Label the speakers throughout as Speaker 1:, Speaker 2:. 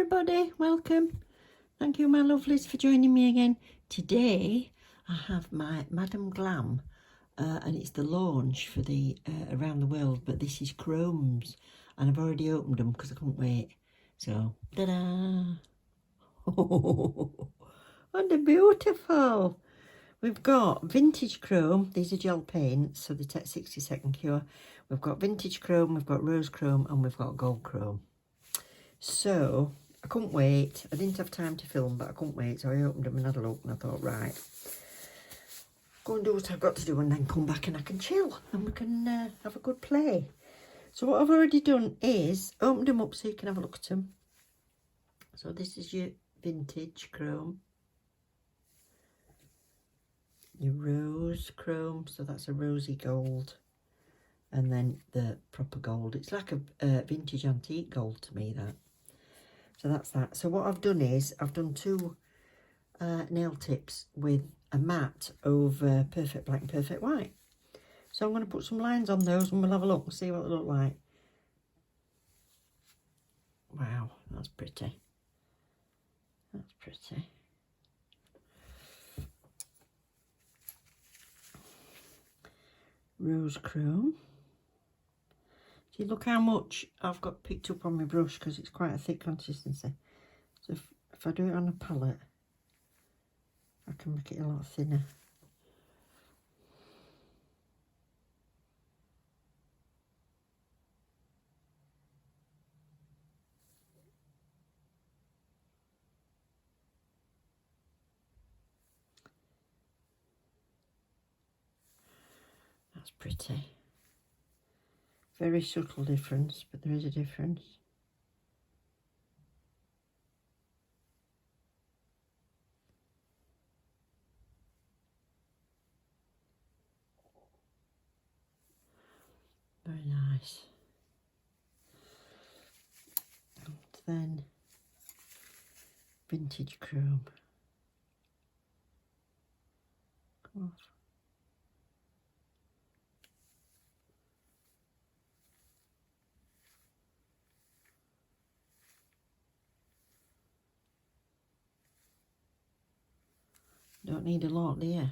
Speaker 1: everybody, welcome. Thank you my lovelies for joining me again. Today I have my Madam Glam and it's the launch for the around the world, but this is chromes and I've already opened them because I couldn't wait. So ta-da! Oh, and they're beautiful. We've got vintage chrome. These are gel paints, so they take 60-second cure. We've got vintage chrome, we've got rose chrome, and we've got gold chrome. So I couldn't wait. I didn't have time to film, but I couldn't wait. So I opened them and had a look, and I thought, right, go and do what I've got to do, and then come back and I can chill and we can have a good play. So what I've already done is opened them up so you can have a look at them. So this is your vintage chrome, your rose chrome, so that's a rosy gold, and then the proper gold. It's like a vintage antique gold to me, that. So that's that. So what I've done is I've done two nail tips with a matte over Perfect Black and Perfect White. So I'm going to put some lines on those and we'll have a look and see what they look like. Wow, that's pretty. That's pretty. Rose chrome. See, look how much I've got picked up on my brush because it's quite a thick consistency. So if I do it on a palette, I can make it a lot thinner. That's pretty. Very subtle difference, but there is a difference. Very nice. And then vintage chrome. Come off. Don't need a lot, do you?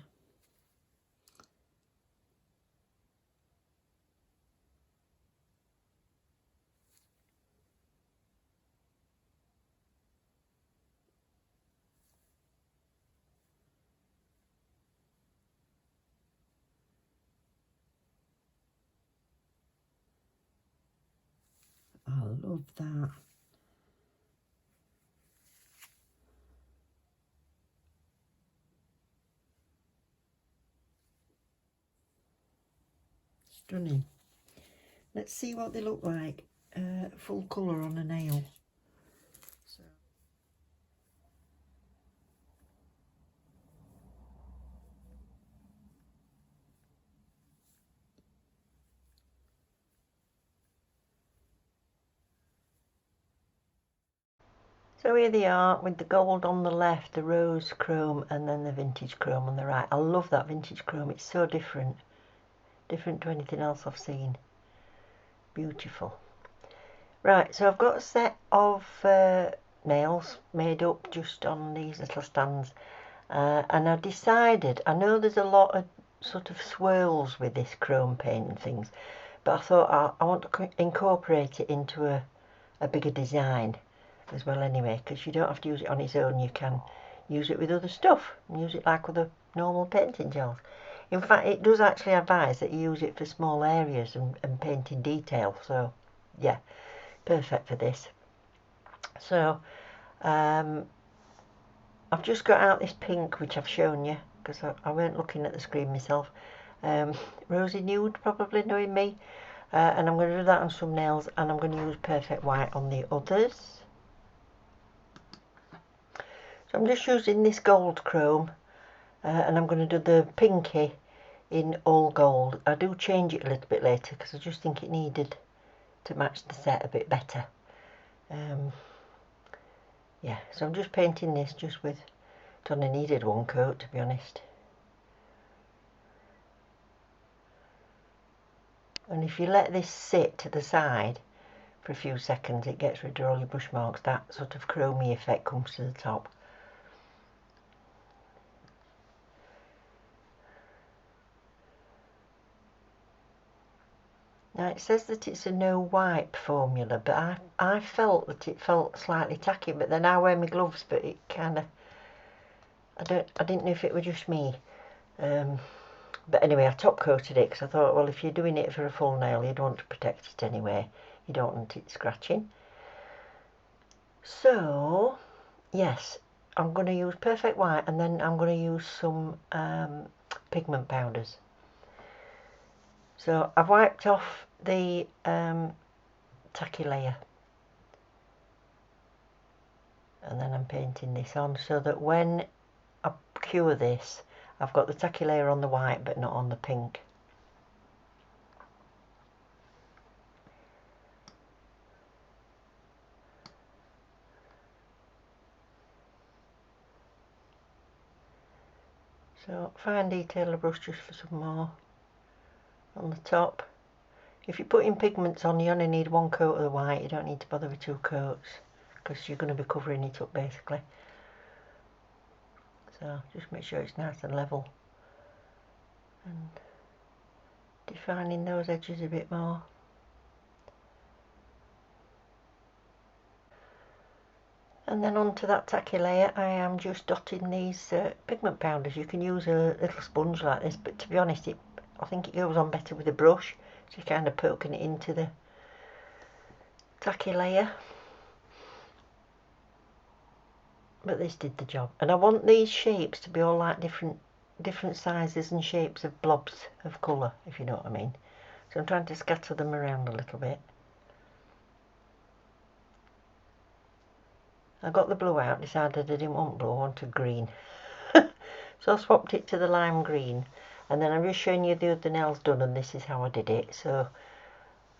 Speaker 1: I love that. Stunning. Let's see what they look like full colour on a nail. So here they are with the gold on the left, the rose chrome, and then the vintage chrome on the right. I love that vintage chrome. It's so different. Different to anything else I've seen. Beautiful. Right, so I've got a set of nails made up just on these little stands. And I decided, I know there's a lot of sort of swirls with this chrome paint and things, but I thought I want to incorporate it into a bigger design as well anyway, because you don't have to use it on its own. You can use it with other stuff, use it like with the normal painting gels. In fact, it does actually advise that you use it for small areas and painting detail, so yeah, perfect for this. So I've just got out this pink which I've shown you because I weren't looking at the screen myself. Rosy nude, probably, knowing me, and I'm going to do that on some nails, and I'm going to use Perfect White on the others. So I'm just using this gold chrome, and I'm going to do the pinky in all gold. I do change it a little bit later because I just think it needed to match the set a bit better. Yeah, so I'm just painting this just with, I only needed one coat to be honest. And if you let this sit to the side for a few seconds, it gets rid of all your brush marks. That sort of chromey effect comes to the top. Now it says that it's a no wipe formula, but I felt that it felt slightly tacky, but then I wear my gloves, but it kind of, I didn't know if it were just me. But anyway, I top coated it because I thought, well, if you're doing it for a full nail, you'd want to protect it anyway. You don't want it scratching. So, yes, I'm going to use Perfect White, and then I'm going to use some pigment powders. So I've wiped off the tacky layer, and then I'm painting this on so that when I cure this, I've got the tacky layer on the white but not on the pink. So fine detailer brush just for some more on the top. If you're putting pigments on, you only need one coat of the white. You don't need to bother with two coats because you're going to be covering it up basically. So just make sure it's nice and level and defining those edges a bit more. And then onto that tacky layer, I am just dotting these pigment powders. You can use a little sponge like this, but to be honest, I think it goes on better with a brush. So you're kind of poking it into the tacky layer. But this did the job. And I want these shapes to be all like different sizes and shapes of blobs of colour, if you know what I mean. So I'm trying to scatter them around a little bit. I got the blue out, decided I didn't want blue, I wanted green. So I swapped it to the lime green. And then I'm just showing you the other nails done, and this is how I did it. So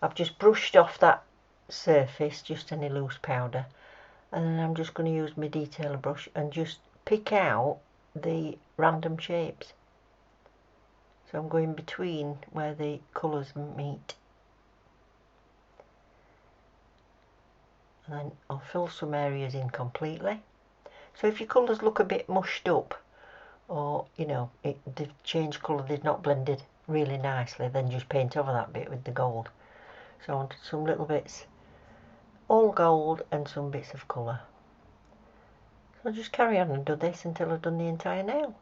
Speaker 1: I've just brushed off that surface, just any loose powder. And then I'm just going to use my detailer brush and just pick out the random shapes. So I'm going between where the colours meet. And then I'll fill some areas in completely. So if your colours look a bit mushed up, or you know, they've changed colour, they've not blended really nicely, then just paint over that bit with the gold. So I wanted some little bits all gold and some bits of colour. So I'll just carry on and do this until I've done the entire nail.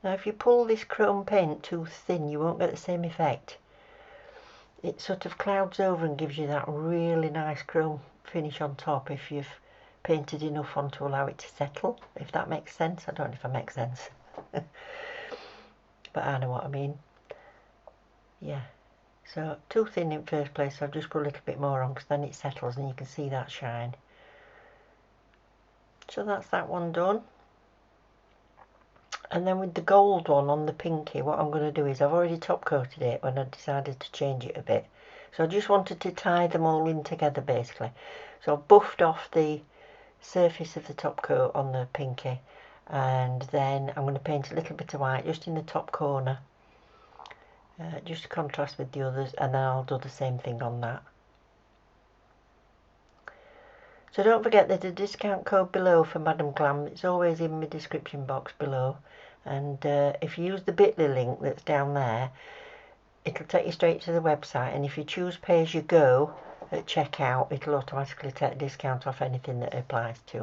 Speaker 1: Now if you pull this chrome paint too thin, you won't get the same effect. It sort of clouds over and gives you that really nice chrome finish on top if you've painted enough on to allow it to settle, if that makes sense. I don't know if I make sense. But I know what I mean. Yeah. So too thin in first place, so I've just put a little bit more on because then it settles and you can see that shine. So that's that one done. And then with the gold one on the pinky, what I'm going to do is I've already top coated it when I decided to change it a bit. So I just wanted to tie them all in together basically. So I buffed off the surface of the top coat on the pinky, and then I'm going to paint a little bit of white just in the top corner, just to contrast with the others, and then I'll do the same thing on that. So don't forget there's a discount code below for Madam Glam. It's always in my description box below, and if you use the bit.ly link that's down there, it'll take you straight to the website, and if you choose pay as you go at checkout, it'll automatically take a discount off anything that it applies to.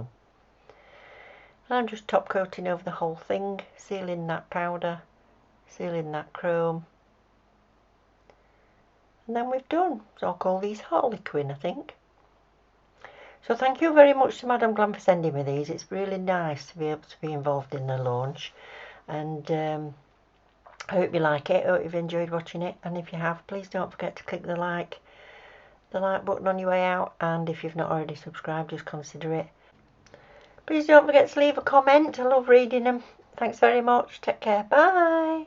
Speaker 1: And I'm just top coating over the whole thing, sealing that powder, sealing that chrome, and then we've done. So I'll call these Harlequin, I think. So thank you very much to Madam Glam for sending me these. It's really nice to be able to be involved in the launch, and I hope you like it. I hope you've enjoyed watching it, and if you have, please don't forget to click the like button on your way out, and if you've not already subscribed, just consider it. Please don't forget to leave a comment. I love reading them. Thanks very much. Take care. Bye.